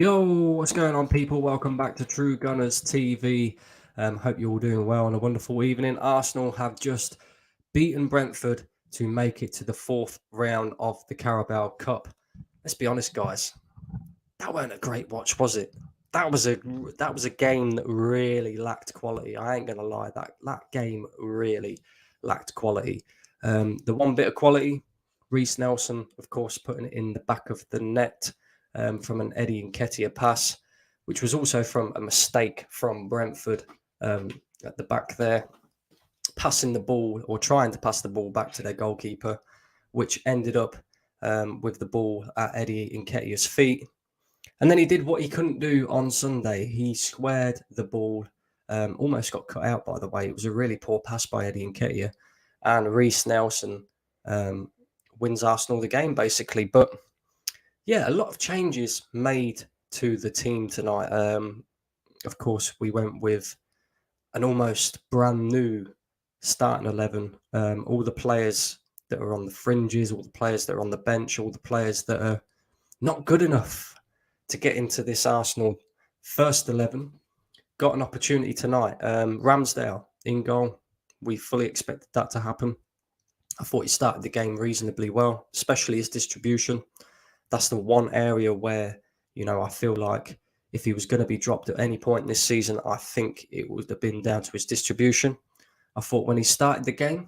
Yo, what's going on, people? Welcome back to True Gunners TV. Hope you're all doing well on a wonderful evening. Arsenal have just beaten Brentford to make it to the fourth round of the Carabao Cup. Let's be honest, guys. That weren't a great watch, was it? That was a game that really lacked quality. I ain't gonna lie. That game really lacked quality. The one bit of quality, Reece Nelson, of course, putting it in the back of the net from an Eddie Nketiah pass, which was also from a mistake from Brentford at the back there, passing the ball or trying to pass the ball back to their goalkeeper, which ended up with the ball at Eddie Nketiah's feet. And then he did what he couldn't do on Sunday. He squared the ball, almost got cut out, by the way. It was a really poor pass by Eddie Nketiah. And Reece Nelson wins Arsenal the game, basically. But yeah, a lot of changes made to the team tonight. Of course, we went with an almost brand new starting 11. All the players that are on the fringes, all the players that are on the bench, all the players that are not good enough to get into this Arsenal first 11 got an opportunity tonight. Ramsdale in goal. We fully expected that to happen. I thought he started the game reasonably well, especially his distribution. That's the one area where, I feel like if he was going to be dropped at any point this season, I think it would have been down to his distribution. I thought when he started the game,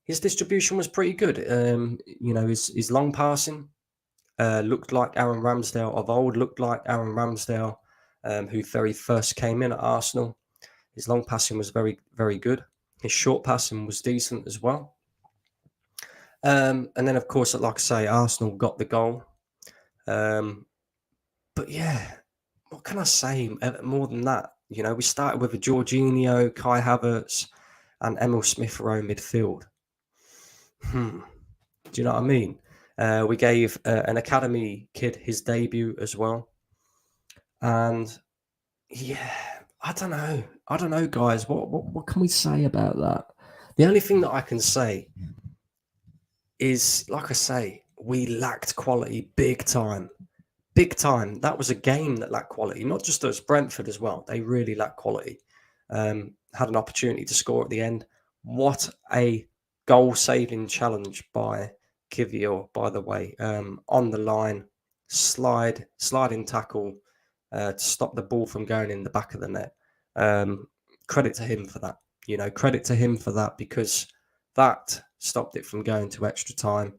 his distribution was pretty good. His long passing looked like Aaron Ramsdale of old, looked like Aaron Ramsdale who very first came in at Arsenal. His long passing was very, very good. His short passing was decent as well. And then, of course, like I say, Arsenal got the goal. But yeah, what can I say more than that? We started with a Jorginho, Kai Havertz, and Emil Smith-Rowe midfield. Do you know what I mean? We gave an academy kid his debut as well. And yeah, I don't know, guys. What can we say about that? The only thing that I can say is, like I say, we lacked quality big time. Big time. That was a game that lacked quality, not just us, Brentford as well. They really lacked quality. Had an opportunity to score at the end. What a goal-saving challenge by Kivior, by the way. On the line, sliding tackle to stop the ball from going in the back of the net. Credit to him for that. Credit to him for that, because that stopped it from going to extra time.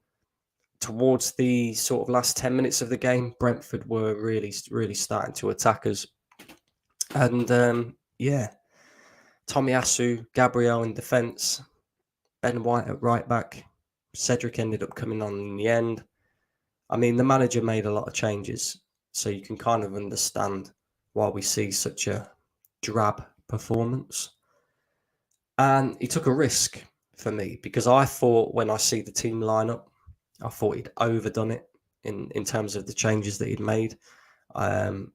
Towards the sort of last 10 minutes of the game, Brentford were really, really starting to attack us. And Tomiyasu, Gabriel in defence, Ben White at right back. Cedric ended up coming on in the end. I mean, the manager made a lot of changes, so you can kind of understand why we see such a drab performance. And he took a risk for me, because I thought when I see the team lineup, I thought he'd overdone it in terms of the changes that he'd made. Like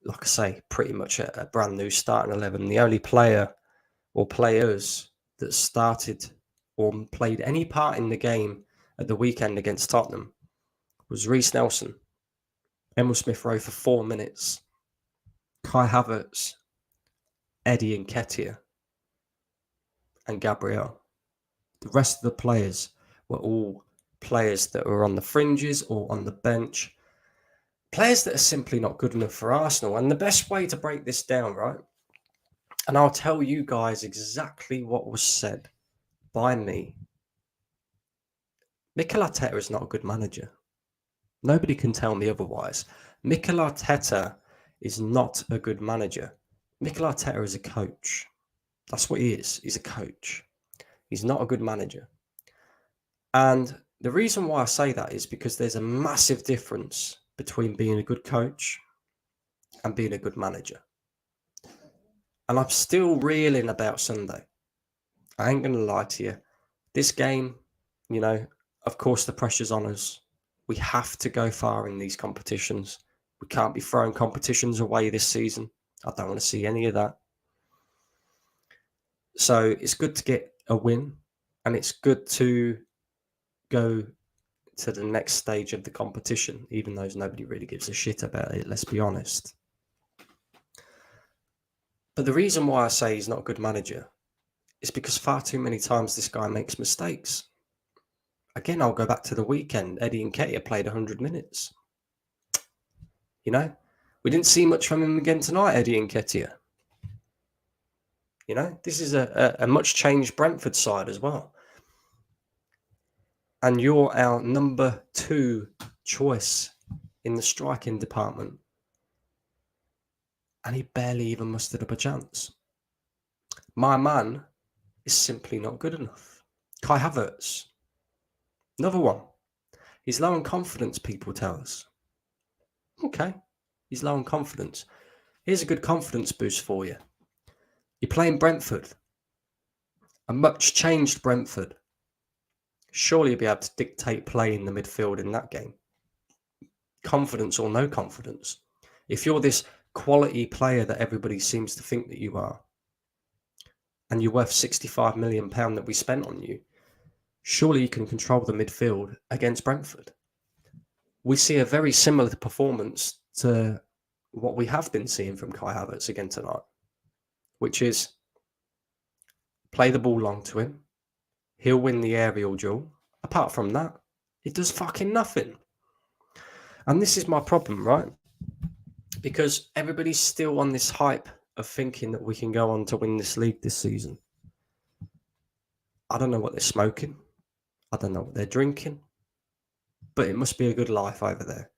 I say, pretty much a brand new starting 11. The only player or players that started or played any part in the game at the weekend against Tottenham was Reece Nelson, Emil Smith-Rowe for 4 minutes, Kai Havertz, Eddie Nketiah, and Gabriel. The rest of the players were all players that were on the fringes or on the bench. Players that are simply not good enough for Arsenal. And the best way to break this down, right? And I'll tell you guys exactly what was said by me. Mikel Arteta is not a good manager. Nobody can tell me otherwise. Mikel Arteta is not a good manager. Mikel Arteta is a coach. That's what he is. He's a coach. He's not a good manager. And the reason why I say that is because there's a massive difference between being a good coach and being a good manager. And I'm still reeling about Sunday. I ain't going to lie to you. This game, of course the pressure's on us. We have to go far in these competitions. We can't be throwing competitions away this season. I don't want to see any of that. So it's good to get a win, and it's good to go to the next stage of the competition, even though nobody really gives a shit about it, let's be honest. But the reason why I say he's not a good manager is because far too many times this guy makes mistakes. Again, I'll go back to the weekend. Eddie Nketiah played 100 minutes. You know, we didn't see much from him again tonight, Eddie Nketiah. You know, this is a much changed Brentford side as well. And you're our number 2 choice in the striking department. And he barely even mustered up a chance. My man is simply not good enough. Kai Havertz, another one. He's low on confidence, people tell us. Okay, he's low on confidence. Here's a good confidence boost for you. You're playing Brentford, a much changed Brentford. Surely you'll be able to dictate play in the midfield in that game. Confidence or no confidence. If you're this quality player that everybody seems to think that you are, and you're worth £65 million that we spent on you, surely you can control the midfield against Brentford. We see a very similar performance to what we have been seeing from Kai Havertz again tonight, which is play the ball long to him. He'll win the aerial duel. Apart from that, he does fucking nothing. And this is my problem, right? Because everybody's still on this hype of thinking that we can go on to win this league this season. I don't know what they're smoking. I don't know what they're drinking. But it must be a good life over there.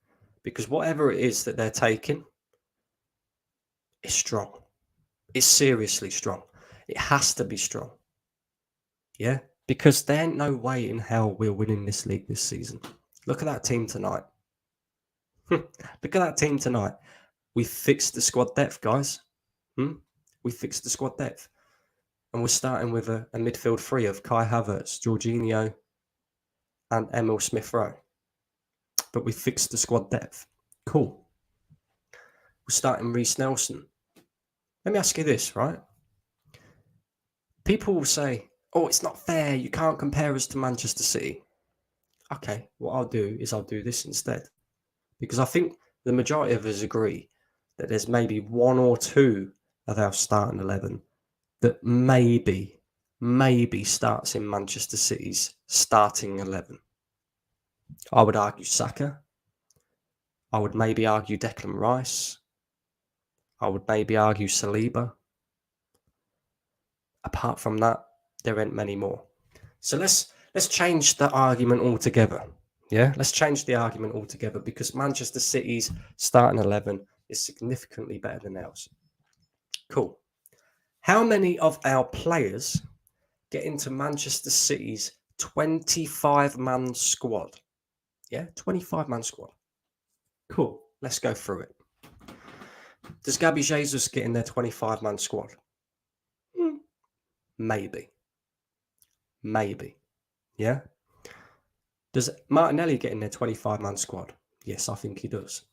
Because whatever it is that they're taking is strong. It's seriously strong. It has to be strong. Yeah? Because there ain't no way in hell we're winning this league this season. Look at that team tonight. Look at that team tonight. We fixed the squad depth, guys. We fixed the squad depth. And we're starting with a midfield 3 of Kai Havertz, Jorginho, and Emil Smith-Rowe. But we fixed the squad depth. Cool. We're starting Reece Nelson. Let me ask you this, right? People will say, oh, it's not fair. You can't compare us to Manchester City. Okay, what I'll do is I'll do this instead. Because I think the majority of us agree that there's maybe 1 or 2 of our starting 11 that maybe starts in Manchester City's starting 11. I would argue Saka. I would maybe argue Declan Rice. I would maybe argue Saliba. Apart from that, there ain't many more. So let's change the argument altogether. Yeah, let's change the argument altogether because Manchester City's starting 11 is significantly better than ours. Cool. How many of our players get into Manchester City's 25-man squad? Yeah, 25-man squad. Cool. Let's go through it. Does Gabby Jesus get in their 25-man squad? Maybe. Yeah. Does Martinelli get in their 25-man squad? Yes, I think he does.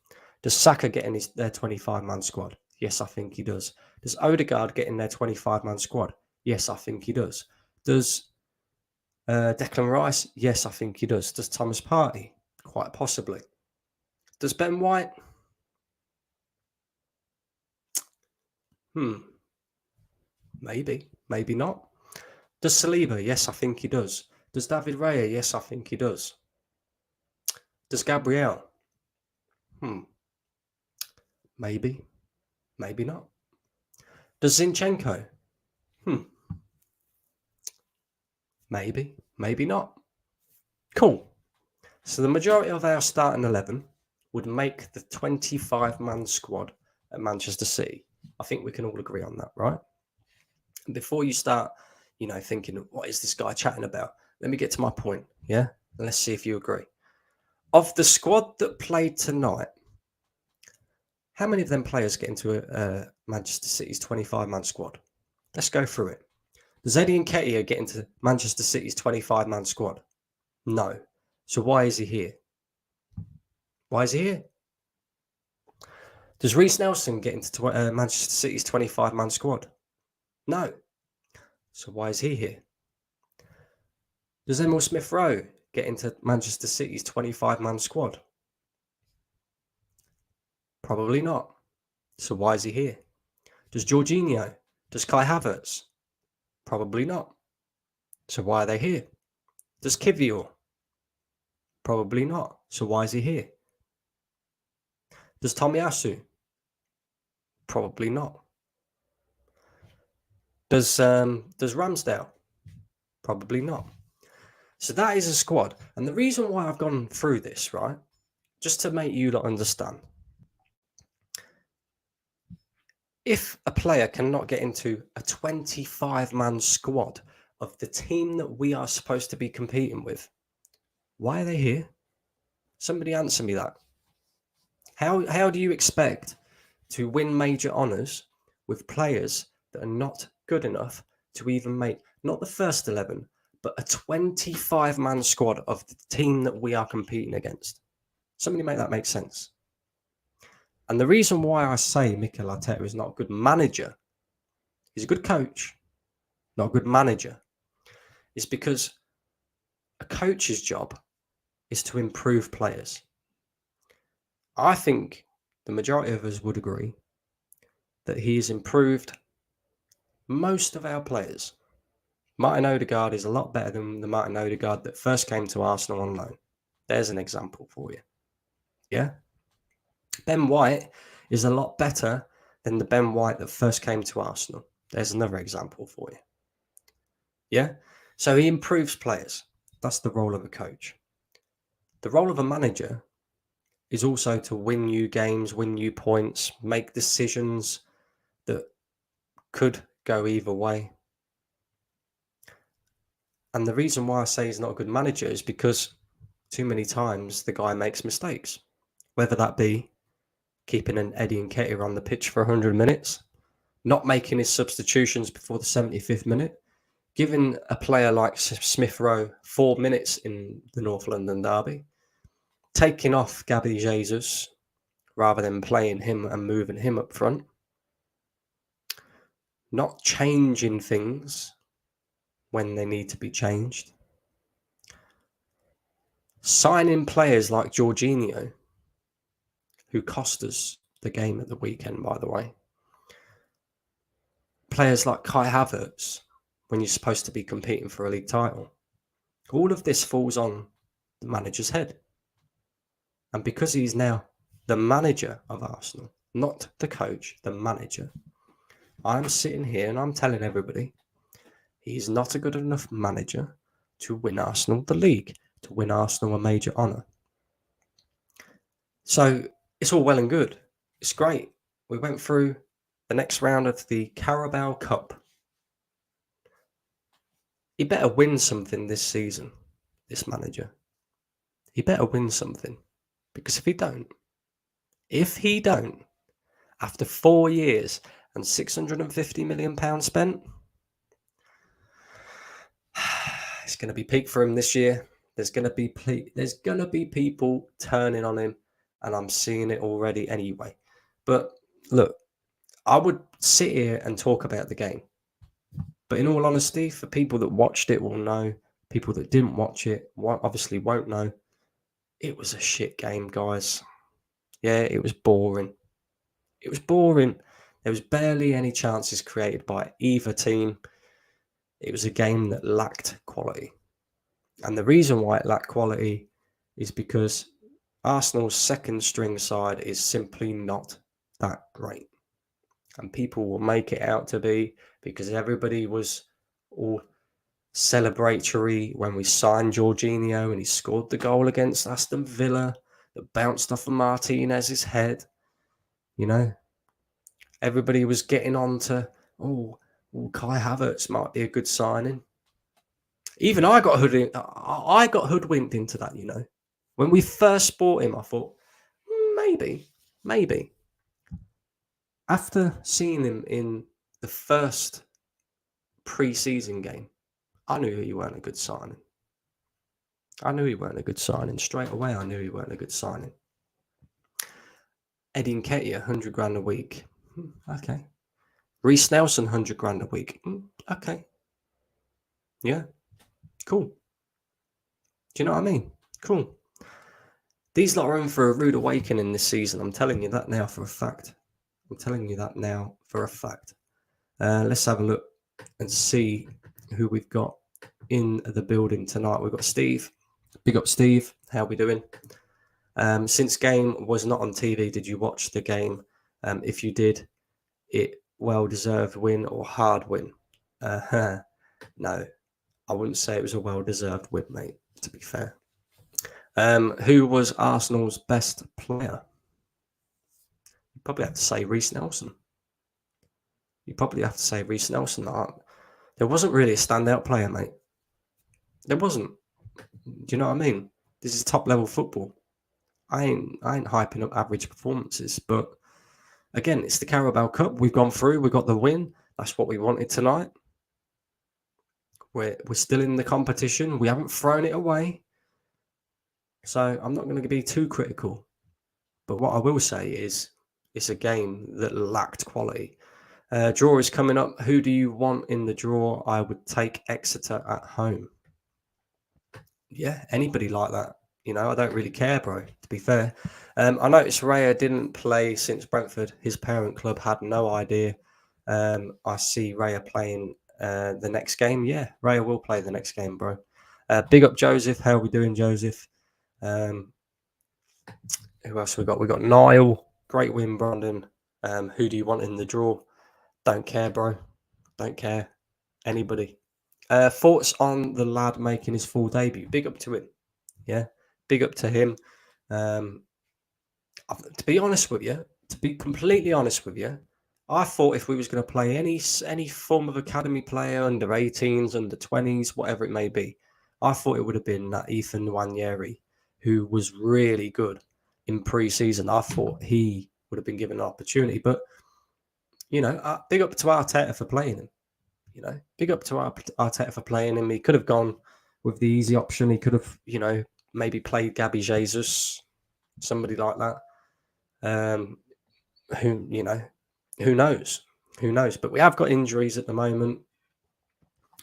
Does Saka get in their 25-man squad? Yes, I think he does. Does Odegaard get in their 25-man squad? Yes, I think he does. Does Declan Rice? Yes, I think he does. Does Thomas Partey? Quite possibly. Does Ben White? Maybe not. Does Saliba? Yes, I think he does. Does David Raya? Yes, I think he does. Does Gabriel? Maybe not. Does Zinchenko? Maybe not. Cool. So the majority of our starting 11 would make the 25-man squad at Manchester City. I think we can all agree on that, right? And before you start, thinking, what is this guy chatting about? Let me get to my point, yeah? And let's see if you agree. Of the squad that played tonight, how many of them players get into Manchester City's 25-man squad? Let's go through it. Does Eddie Nketiah get into Manchester City's 25-man squad? No. So why is he here? Does Reece Nelson get into Manchester City's 25-man squad? No. So why is he here? Does Emil Smith-Rowe get into Manchester City's 25-man squad? Probably not. So why is he here? Does Jorginho? Does Kai Havertz? Probably not. So why are they here? Does Kivior? Probably not. So why is he here? Does Tomiyasu? Probably not. Does Ramsdale? Probably not. So that is a squad. And the reason why I've gone through this, right, just to make you lot understand, if a player cannot get into a 25-man squad of the team that we are supposed to be competing with, why are they here? Somebody answer me that. How do you expect to win major honours with players that are not good enough to even make not the first 11, but a 25-man squad of the team that we are competing against? Somebody make that make sense. And the reason why I say Mikel Arteta is not a good manager, he's a good coach, not a good manager, is because a coach's job is to improve players. I think the majority of us would agree that he has improved most of our players. Martin Odegaard is a lot better than the Martin Odegaard that first came to Arsenal on loan. There's an example for you. Yeah? Ben White is a lot better than the Ben White that first came to Arsenal. There's another example for you. Yeah? So he improves players. That's the role of a coach. The role of a manager is also to win you games, win you points, make decisions that could go either way. And the reason why I say he's not a good manager is because too many times the guy makes mistakes, whether that be keeping an Eddie Nketiah on the pitch for 100 minutes, not making his substitutions before the 75th minute, giving a player like Smith Rowe 4 minutes in the North London derby, taking off Gabby Jesus rather than playing him and moving him up front, not changing things when they need to be changed, signing players like Jorginho, who cost us the game at the weekend, by the way, players like Kai Havertz, when you're supposed to be competing for a league title. All of this falls on the manager's head. And because he's now the manager of Arsenal, not the coach, the manager, I'm sitting here and I'm telling everybody he's not a good enough manager to win Arsenal the league, to win Arsenal a major honour. So it's all well and good. It's great. We went through the next round of the Carabao Cup. He better win something this season, this manager. He better win something. Because if he don't, after 4 years and £650 million spent, it's going to be peak for him this year. There's going to be people turning on him, and I'm seeing it already anyway. But look, I would sit here and talk about the game. But in all honesty, for people that watched it will know, people that didn't watch it obviously won't know, it was a shit game, guys. Yeah, it was boring. It was boring. There was barely any chances created by either team. It was a game that lacked quality. And the reason why it lacked quality is because Arsenal's second string side is simply not that great. And people will make it out to be because everybody was all celebratory when we signed Jorginho and he scored the goal against Aston Villa that bounced off of Martinez's head. You know, everybody was getting on to, Kai Havertz might be a good signing. Even I got hoodwinked into that, you know. When we first bought him, I thought, maybe. After seeing him in the first pre-season game, I knew he weren't a good signing. Straight away, I knew he weren't a good signing. Eddie Nketiah, 100 grand a week. Okay. Reece Nelson, 100 grand a week. Okay. Yeah. Cool. Do Do you know what I mean? Cool. These lot are in for a rude awakening this season. I'm telling you that now for a fact. I'm telling you that now for a fact. Let's have a look and see who we've got in the building tonight. We've got Steve. Big up, Steve. How we doing? Since game was not on TV, did you watch the game? If you did, it well-deserved win or hard win? No, I wouldn't say it was a well-deserved win, mate, to be fair. Who was Arsenal's best player? You probably have to say Reece Nelson. There wasn't really a standout player, mate. There wasn't. Do you know what I mean? This is top-level football. I ain't hyping up average performances, but again, it's the Carabao Cup. We've gone through. We got the win. That's what we wanted tonight. We're still in the competition. We haven't thrown it away. So I'm not going to be too critical. But what I will say is it's a game that lacked quality. Draw is coming up. Who do you want in the draw? I would take Exeter at home. Yeah, anybody like that. You know, I don't really care, bro, to be fair. I noticed Raya didn't play since Brentford. His parent club had no idea. I see Raya playing the next game. Yeah, Raya will play the next game, bro. Big up, Joseph. How are we doing, Joseph? Who else we got? We got Niall. Great win, Brandon. Who do you want in the draw? Don't care, bro. Don't care. Anybody. Thoughts on the lad making his full debut? Big up to him. Yeah, big up to him. To be honest with you, to be completely honest with you, I thought if we was going to play any form of academy player, under 18s, under 20s, whatever it may be, I thought it would have been that Ethan Nwaneri, who was really good in pre-season. I thought he would have been given an opportunity, but you know, big up to Arteta for playing him. You know, big up to Arteta for playing him. He could have gone with the easy option. He could have, you know, maybe played Gabby Jesus, somebody like that. Who, you know, who knows? Who knows? But we have got injuries at the moment.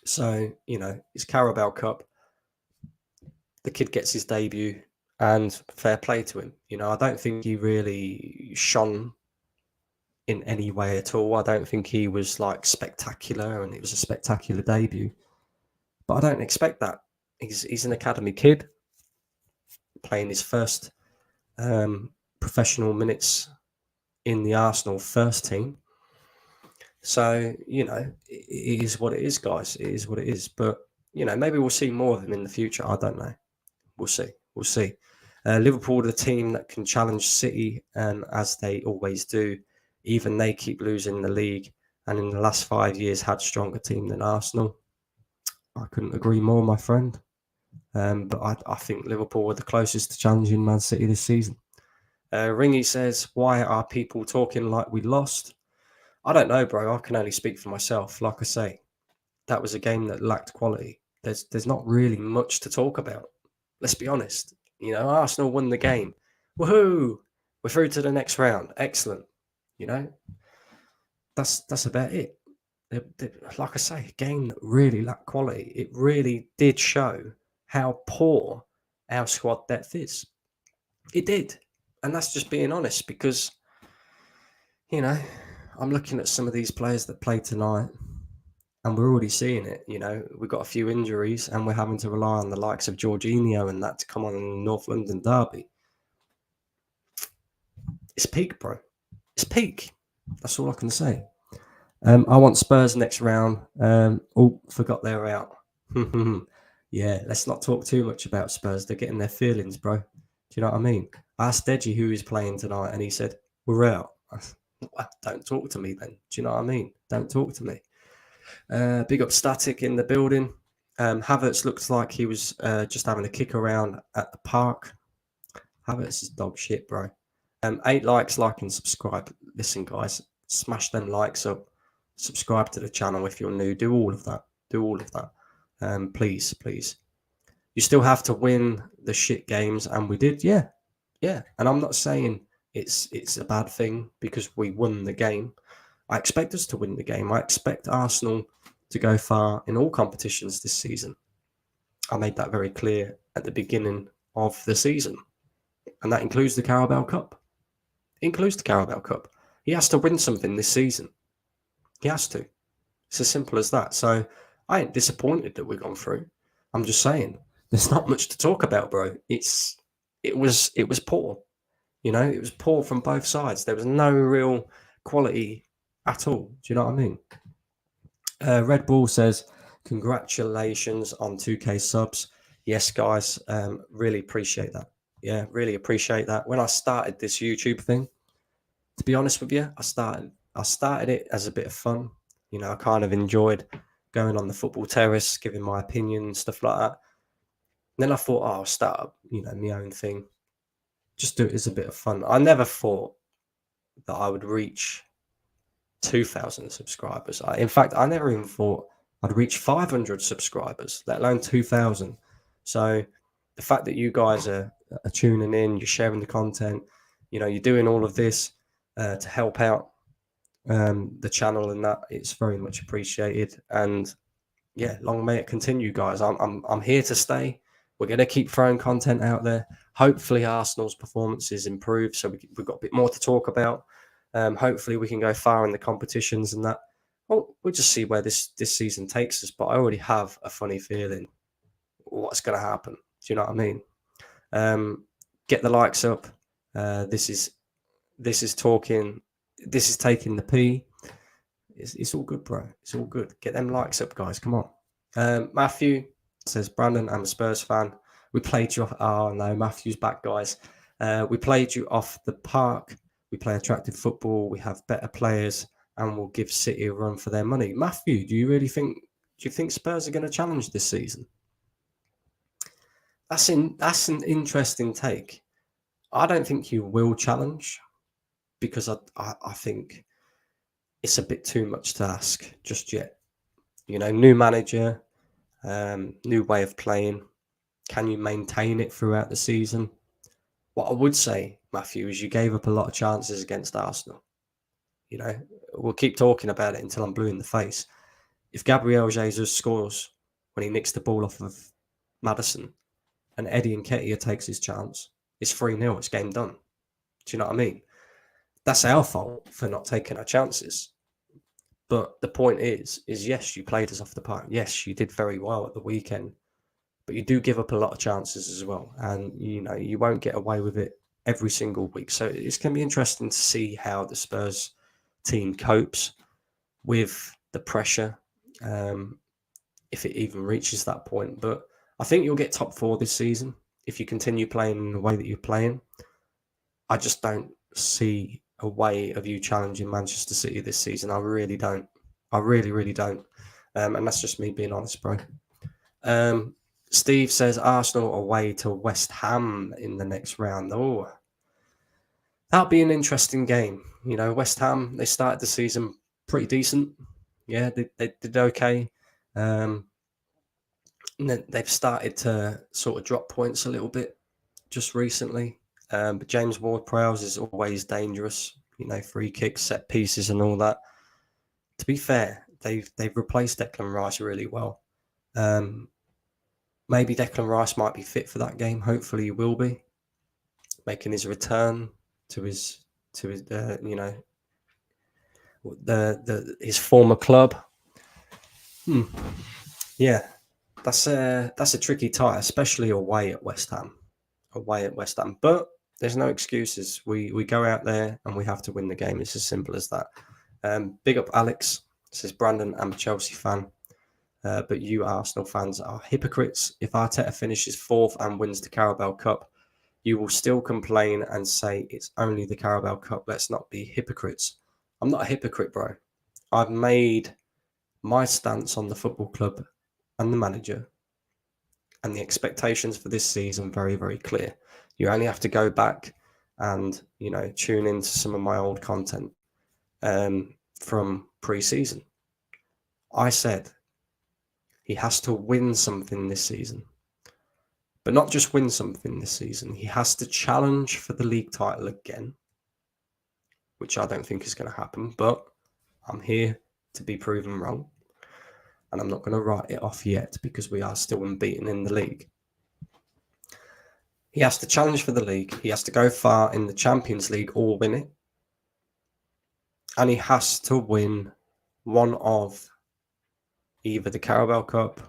So, you know, it's Carabao Cup. The kid gets his debut and fair play to him. You know, I don't think he really shone in any way at all. I don't think he was like spectacular and it was a spectacular debut. But I don't expect that. He's an academy kid playing his first professional minutes in the Arsenal first team. So, you know, it is what it is, guys. It is what it is. But, you know, maybe we'll see more of him in the future. I don't know. We'll see. We'll see. Liverpool are the team that can challenge City, as they always do. Even they keep losing the league. And in the last 5 years, had stronger team than Arsenal. I couldn't agree more, my friend. But I think Liverpool were the closest to challenging Man City this season. Ringy says, why are people talking like we lost? I don't know, bro. I can only speak for myself. Like I say, that was a game that lacked quality. There's not really much to talk about. Let's be honest. You know, Arsenal won the game. Woohoo! We're through to the next round. Excellent. You know, that's about it. Like I say, a game that really lacked quality. It really did show how poor our squad depth is. It did. And that's just being honest because, you know, I'm looking at some of these players that played tonight and we're already seeing it. You know, we've got a few injuries and we're having to rely on the likes of Jorginho and that to come on in the North London derby. It's peak, bro. It's peak. That's all I can say. I want Spurs next round. Forgot they're out. Yeah, let's not talk too much about Spurs. They're getting their feelings, bro. Do you know what I mean? I asked Deji who is playing tonight, and he said, we're out. Well, don't talk to me then. Do you know what I mean? Don't talk to me. Big up Static in the building. Havertz looks like he was just having a kick around at the park. Havertz is dog shit, bro. 8 likes, like, and subscribe. Listen, guys, smash them likes up. Subscribe to the channel if you're new. Do all of that. Do all of that. Please, please. You still have to win the shit games, and we did, yeah. And I'm not saying it's a bad thing because we won the game. I expect us to win the game. I expect Arsenal to go far in all competitions this season. I made that very clear at the beginning of the season. And that includes the Carabao Cup. It includes the Carabao Cup. He has to win something this season. He has to. It's as simple as that. So I ain't disappointed that we've gone through. I'm just saying there's not much to talk about, bro. It was poor. You know, it was poor from both sides. There was no real quality at all. Do you know what I mean? Red Bull says, congratulations on 2K subs. Yes, guys, really appreciate that. Yeah, really appreciate that. When I started this YouTube thing, to be honest with you, I started it as a bit of fun. You know, I kind of enjoyed going on the football terrace, giving my opinion, stuff like that. And then I thought, oh, I'll start up, you know, my own thing. Just do it as a bit of fun. I never thought that I would reach 2,000 subscribers. In fact, I never even thought I'd reach 500 subscribers, let alone 2,000. So the fact that you guys are tuning in, you're sharing the content, you know, you're doing all of this to help out the channel, and that, it's very much appreciated. And yeah, long may it continue, guys. I'm here to stay. We're going to keep throwing content out there. Hopefully Arsenal's performances improve, so we've got a bit more to talk about. Hopefully we can go far in the competitions and that. Well, we'll just see where this season takes us. But I already have a funny feeling what's going to happen. Do you know what I mean? Get the likes up. This is talking. This is taking the P. It's all good, bro. It's all good. Get them likes up, guys. Come on. Matthew says, Brandon, I'm a Spurs fan. We played you off. Oh, no, Matthew's back, guys. We played you off the park. We play attractive football. We have better players, and we'll give City a run for their money. Matthew, do you think Spurs are going to challenge this season? That's an interesting take. I don't think you will challenge, because I think it's a bit too much to ask just yet. You know, new manager, new way of playing. Can you maintain it throughout the season? What I would say, Matthew, is you gave up a lot of chances against Arsenal. You know, we'll keep talking about it until I'm blue in the face. If Gabriel Jesus scores when he nicks the ball off of Maddison and Eddie Nketiah takes his chance, it's 3-0, it's game done. Do you know what I mean? That's our fault for not taking our chances. But the point is yes, you played us off the park. Yes, you did very well at the weekend. But you do give up a lot of chances as well. And, you know, you won't get away with it every single week. So it's going to be interesting to see how the Spurs team copes with the pressure, if it even reaches that point. But I think you'll get top 4 this season if you continue playing the way that you're playing. I just don't see a way of you challenging Manchester City this season. I really don't. I really, really don't. And that's just me being honest, bro. Steve says Arsenal away to West Ham in the next round. Oh, that'll be an interesting game. You know, West Ham, they started the season pretty decent. Yeah, they did okay. And then they've started to sort of drop points a little bit just recently. But James Ward-Prowse is always dangerous. You know, free kicks, set pieces, and all that. To be fair, they've replaced Declan Rice really well. Maybe Declan Rice might be fit for that game. Hopefully, he will be, making his return to his you know, his former club. Yeah, that's a tricky tie, especially away at West Ham. But there's no excuses. We go out there and we have to win the game. It's as simple as that. Big up Alex. Says Brandon, I'm a Chelsea fan. But you Arsenal fans are hypocrites. If Arteta finishes 4th and wins the Carabao Cup, you will still complain and say it's only the Carabao Cup. Let's not be hypocrites. I'm not a hypocrite, bro. I've made my stance on the football club and the manager and the expectations for this season very, very clear. You only have to go back and, you know, tune into some of my old content from pre-season. I said he has to win something this season. But not just win something this season. He has to challenge for the league title again, which I don't think is going to happen. But I'm here to be proven wrong. And I'm not going to write it off yet because we are still unbeaten in the league. He has to challenge for the league. He has to go far in the Champions League or win it. And he has to win one of either the Carabao Cup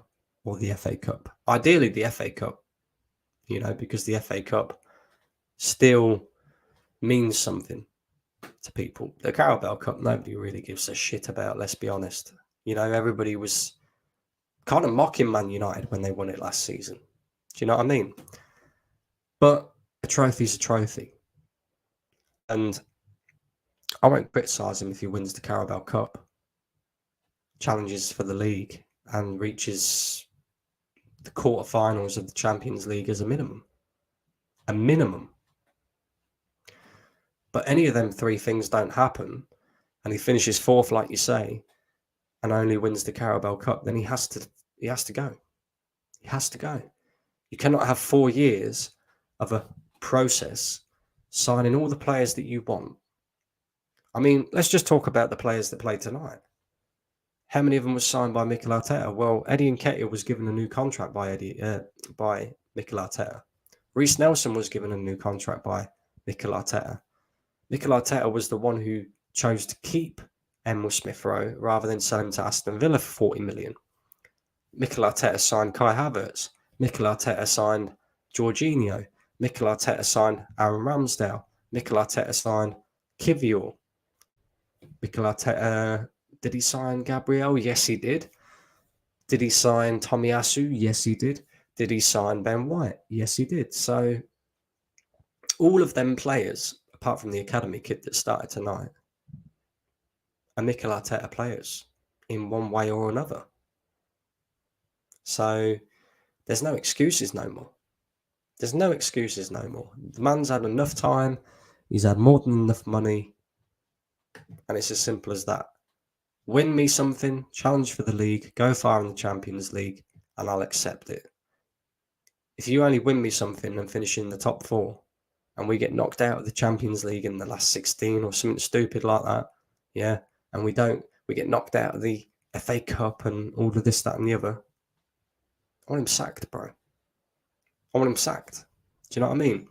or the FA Cup. Ideally, the FA Cup, because the FA Cup still means something to people. The Carabao Cup, nobody really gives a shit about, let's be honest. Everybody was kind of mocking Man United when they won it last season. Do you know what I mean? But a trophy's a trophy. And I won't criticise him if he wins the Carabao Cup, challenges for the league, and reaches the quarterfinals of the Champions League as a minimum. A minimum. But any of them three things don't happen, and he finishes fourth, like you say, and only wins the Carabao Cup, then he has to go. He has to go. You cannot have 4 years of a process signing all the players that you want. I mean, let's just talk about the players that played tonight. How many of them was signed by Mikel Arteta? Well, Eddie Nketiah was given a new contract by Mikel Arteta. Reece Nelson was given a new contract by Mikel Arteta. Mikel Arteta was the one who chose to keep Emil Smith-Rowe rather than sell him to Aston Villa for 40 million. Mikel Arteta signed Kai Havertz. Mikel Arteta signed Jorginho. Mikel Arteta signed Aaron Ramsdale. Mikel Arteta signed Kivior. Mikel Arteta, did he sign Gabriel? Yes, he did. Did he sign Tomiyasu? Yes, he did. Did he sign Ben White? Yes, he did. So all of them players, apart from the academy kid that started tonight, are Mikel Arteta players in one way or another. So there's no excuses no more. There's no excuses no more. The man's had enough time. He's had more than enough money. And it's as simple as that. Win me something, challenge for the league, go far in the Champions League, and I'll accept it. If you only win me something and finish in the top 4, and we get knocked out of the Champions League in the last 16 or something stupid like that, yeah, and we get knocked out of the FA Cup and all of this, that, and the other, I want him sacked, bro. I want him sacked. Do you know what I mean?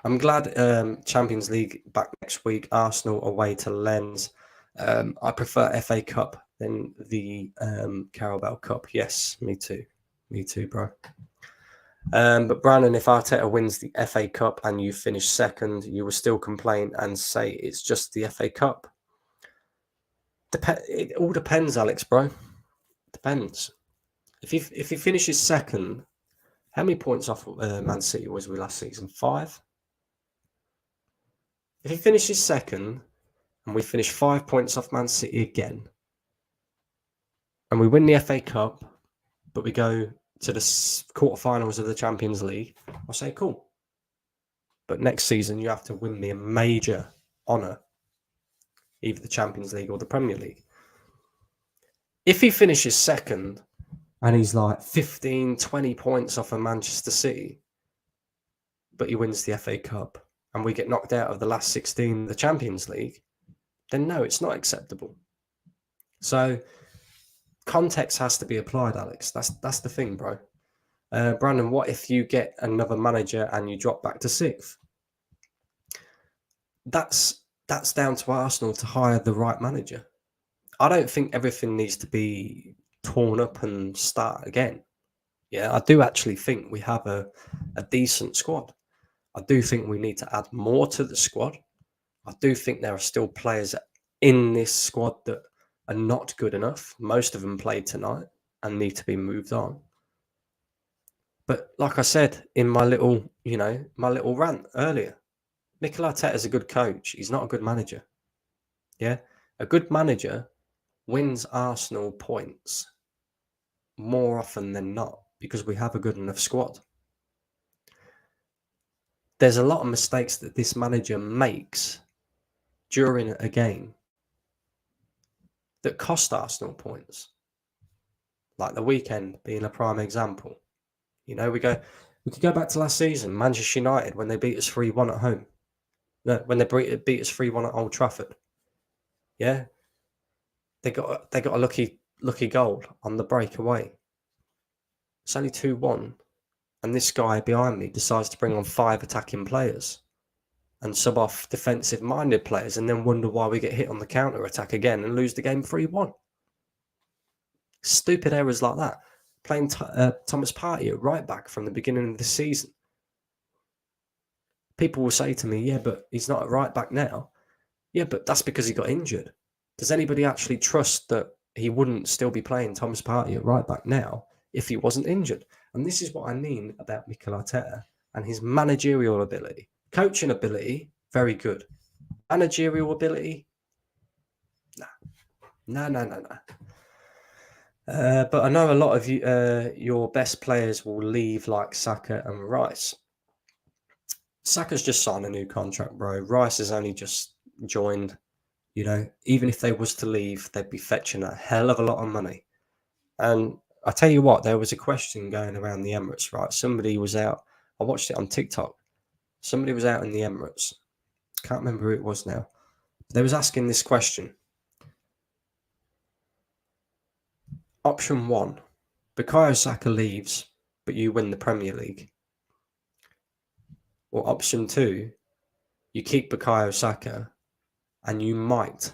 I'm glad Champions League back next week, Arsenal away to Lens. I prefer FA Cup than the Carabao Cup. Yes, me too. Me too, bro. But Brandon, if Arteta wins the FA Cup and you finish second, you will still complain and say it's just the FA Cup. It all depends, Alex, bro. Depends. If he finishes second, how many points off Man City was we last season? 5? If he finishes second and we finish 5 points off Man City again, and we win the FA Cup, but we go to the quarterfinals of the Champions League, I'll say, cool. But next season, you have to win me a major honour, either the Champions League or the Premier League. If he finishes second and he's like 15, 20 points off of Manchester City, but he wins the FA Cup and we get knocked out of the last 16 of the Champions League, then no, it's not acceptable. So context has to be applied, Alex. That's the thing, bro. Brandon, what if you get another manager and you drop back to 6th? That's down to Arsenal to hire the right manager. I don't think everything needs to be torn up and start again. Yeah, I do actually think we have a decent squad. I do think we need to add more to the squad. I do think there are still players in this squad that are not good enough. Most of them played tonight and need to be moved on. But like I said in my little rant earlier, Mikel Arteta is a good coach. He's not a good manager. Yeah, a good manager wins Arsenal points more often than not because we have a good enough squad. There's a lot of mistakes that this manager makes during a game that cost Arsenal points. Like the weekend being a prime example. We could go back to last season, Manchester United, when they beat us 3-1 at home. No, when they beat us 3-1 at Old Trafford. Yeah. They got a lucky goal on the breakaway. It's only 2-1. and this guy behind me decides to bring on 5 attacking players and sub off defensive-minded players, and then wonder why we get hit on the counter-attack again and lose the game 3-1. Stupid errors like that. Playing Thomas Partey at right back from the beginning of the season. People will say to me, yeah, but he's not at right back now. Yeah, but that's because he got injured. Does anybody actually trust that he wouldn't still be playing Thomas Partey at right back now if he wasn't injured? And this is what I mean about Mikel Arteta and his managerial ability. Coaching ability, very good. Managerial ability, no. But I know a lot of you, your best players will leave, like Saka and Rice. Saka's just signed a new contract, bro. Rice has only just joined. You know, even if they was to leave, they'd be fetching a hell of a lot of money. And I tell you what, there was a question going around the Emirates, right? Somebody was out. I watched it on TikTok. Somebody was out in the Emirates. Can't remember who it was now. They was asking this question. Option 1, Bukayo Saka leaves, but you win the Premier League. Or option 2, you keep Bukayo Saka and you might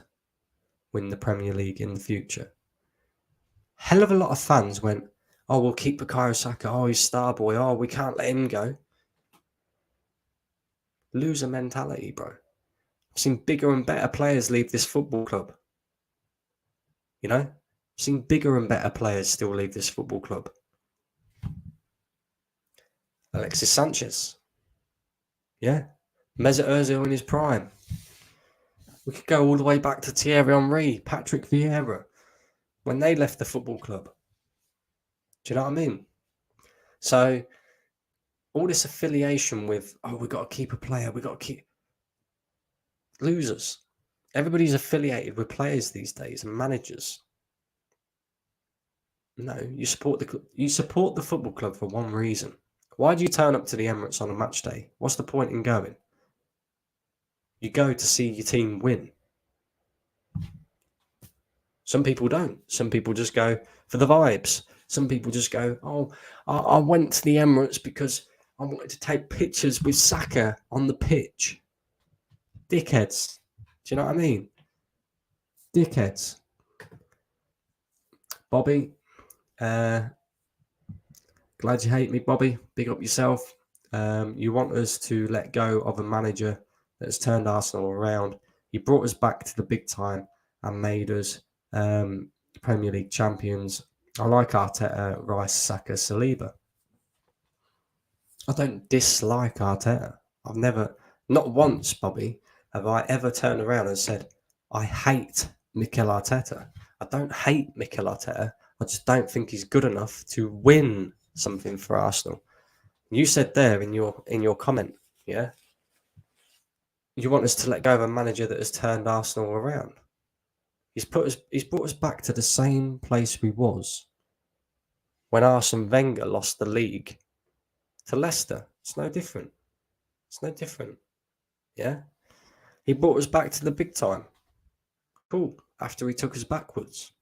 win the Premier League in the future. Hell of a lot of fans went, oh, we'll keep Bukayo Saka. Oh, he's star boy. Oh, we can't let him go. Loser mentality, bro. I've seen bigger and better players leave this football club. You know? I've seen bigger and better players still leave this football club. Alexis Sanchez. Yeah. Mesut Ozil in his prime. We could go all the way back to Thierry Henry, Patrick Vieira, when they left the football club. Do you know what I mean? So, all this affiliation with, oh, we've got to keep a player, we've got to keep... Losers. Everybody's affiliated with players these days and managers. No, you support the football club for one reason. Why do you turn up to the Emirates on a match day? What's the point in going? You go to see your team win. Some people don't. Some people just go for the vibes. Some people just go, oh, I went to the Emirates because I wanted to take pictures with Saka on the pitch. Dickheads. Do you know what I mean? Dickheads. Bobby, glad you hate me, Bobby. Big up yourself. You want us to let go of a manager that's turned Arsenal around. He brought us back to the big time and made us Premier League champions. I like Arteta, Rice, Saka, Saliba. I don't dislike Arteta. I've never, not once, Bobby, have I ever turned around and said, I hate Mikel Arteta. I don't hate Mikel Arteta. I just don't think he's good enough to win something for Arsenal. You said there in your comment, yeah? You want us to let go of a manager that has turned Arsenal around. He's brought us back to the same place we was when Arsene Wenger lost the league to Leicester. It's no different. It's no different. Yeah? He brought us back to the big time. Cool. After he took us backwards.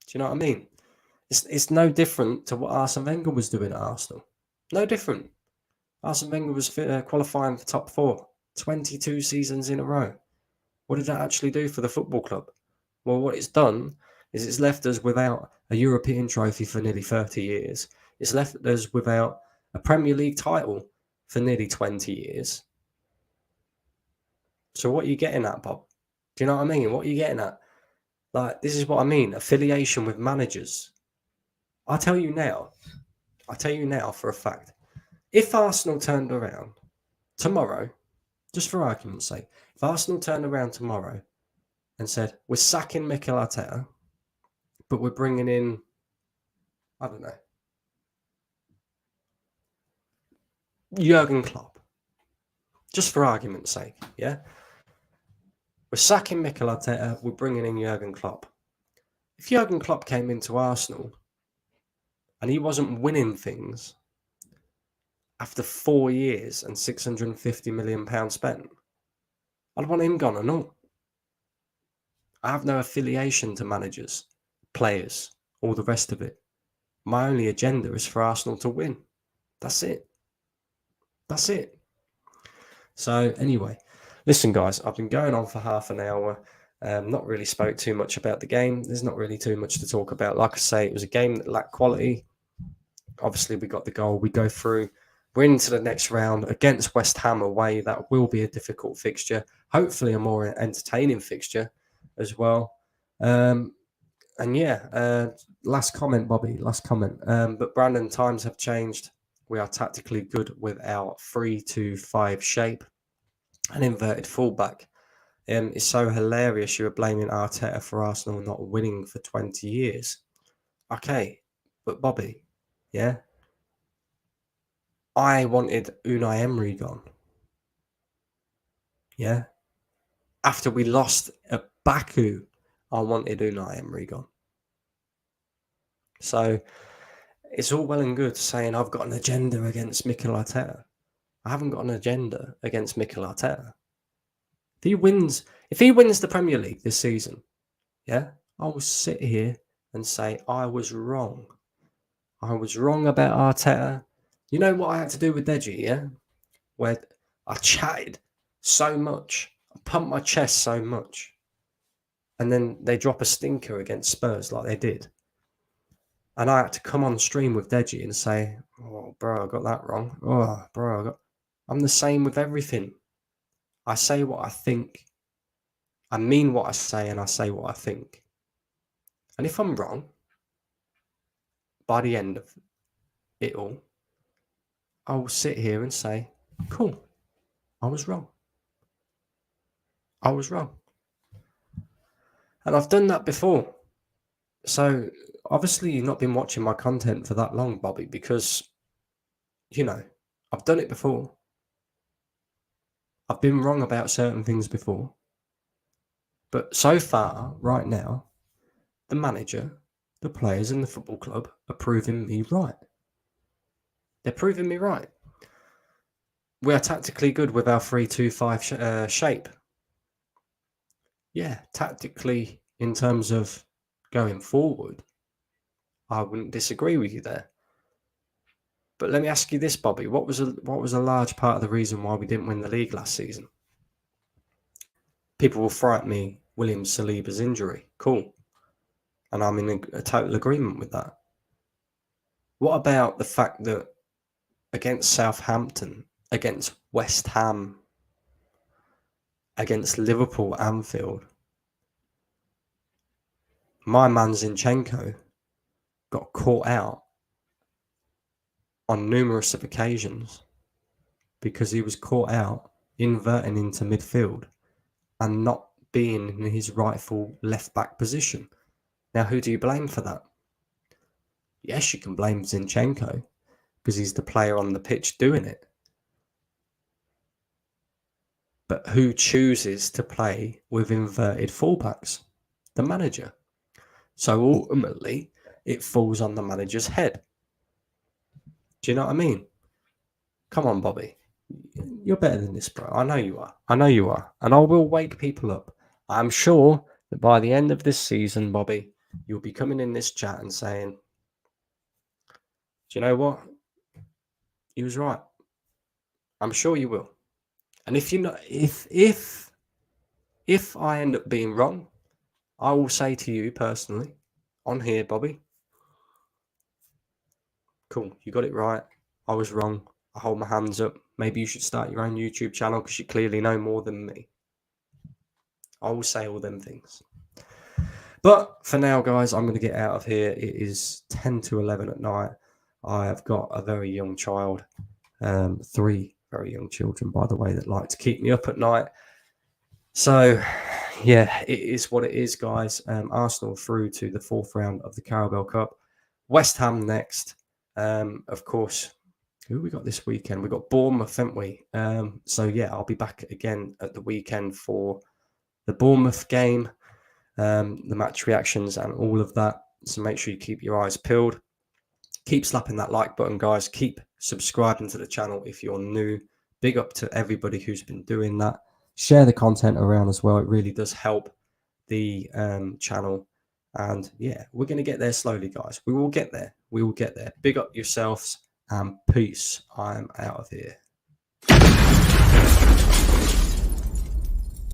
Do you know what I mean? It's no different to what Arsene Wenger was doing at Arsenal. No different. Arsene Wenger was qualifying for top 4 22 seasons in a row. What did that actually do for the football club? Well, what it's done is it's left us without a European trophy for nearly 30 years. It's left us without a Premier League title for nearly 20 years. So what are you getting at, Bob? Do you know what I mean? What are you getting at? Like, this is what I mean. Affiliation with managers. I tell you now for a fact, if Arsenal turned around tomorrow, just for argument's sake, if Arsenal turned around tomorrow and said, we're sacking Mikel Arteta, but we're bringing in, I don't know, Jurgen Klopp, just for argument's sake, yeah? We're sacking Mikel Arteta, we're bringing in Jurgen Klopp. If Jurgen Klopp came into Arsenal and he wasn't winning things after 4 years and £650 million spent, I'd want him gone and all. I have no affiliation to managers, players, all the rest of it. My only agenda is for Arsenal to win. That's it. That's it. So anyway, listen, guys, I've been going on for half an hour. Not really spoke too much about the game. There's not really too much to talk about. Like I say, it was a game that lacked quality. Obviously, we got the goal. We go through. We're into the next round against West Ham away. That will be a difficult fixture. Hopefully, a more entertaining fixture as well. And yeah, last comment, Bobby. Last comment. But Brandon, times have changed. We are tactically good with our 3-2-5 shape. An inverted fullback. It's so hilarious you were blaming Arteta for Arsenal not winning for 20 years. Okay, but Bobby, yeah, I wanted Unai Emery gone. Yeah, after we lost at Baku, I wanted Unai Emery gone. So it's all well and good saying I've got an agenda against Mikel Arteta. I haven't got an agenda against Mikel Arteta. If he wins the Premier League this season, yeah, I will sit here and say I was wrong. I was wrong about Arteta. You know what I had to do with Deji, yeah? Where I chatted so much, I pumped my chest so much, and then they drop a stinker against Spurs like they did. And I had to come on stream with Deji and say, oh, bro, I got that wrong. Oh, bro, I'm the same with everything. I say what I think. I mean what I say, and I say what I think. And if I'm wrong, by the end of it all, I will sit here and say, cool, I was wrong. I was wrong. And I've done that before. So obviously you've not been watching my content for that long, Bobby, because, you know, I've done it before. I've been wrong about certain things before. But so far, right now, the manager, the players and the football club are proving me right. They're proving me right. We are tactically good with our 3-2-5 shape. Yeah, tactically, in terms of going forward, I wouldn't disagree with you there. But let me ask you this, Bobby. What was a large part of the reason why we didn't win the league last season? People will frighten me William Saliba's injury. Cool. And I'm in a total agreement with that. What about the fact that against Southampton, against West Ham, against Liverpool, Anfield, my man Zinchenko got caught out on numerous of occasions because he was caught out inverting into midfield and not being in his rightful left back position. Now, who do you blame for that? Yes, you can blame Zinchenko because he's the player on the pitch doing it. But who chooses to play with inverted fullbacks? The manager. So ultimately, it falls on the manager's head. Do you know what I mean? Come on, Bobby. You're better than this, bro. I know you are. I know you are. And I will wake people up. I'm sure that by the end of this season, Bobby, you'll be coming in this chat and saying, do you know what? He was right. I'm sure you will. And if you know, if I end up being wrong, I will say to you personally, on here, Bobby, cool, you got it right. I was wrong. I hold my hands up. Maybe you should start your own YouTube channel because you clearly know more than me. I will say all them things. But for now, guys, I'm going to get out of here. It is 10 to 11 at night. I have got a very young child, 3 very young children, by the way, that like to keep me up at night. So, yeah, it is what it is, guys. Arsenal through to the 4th round of the Carabao Cup. West Ham next. Of course, who we got this weekend? We got Bournemouth, haven't we? So, yeah, I'll be back again at the weekend for the Bournemouth game, the match reactions and all of that. So make sure you keep your eyes peeled. Keep slapping that like button, guys. Keep subscribing to the channel if you're new. Big up to everybody who's been doing that. Share the content around as well. It really does help the channel. And yeah, we're going to get there slowly, guys. We will get there. We will get there. Big up yourselves. and peace. I'm out of here.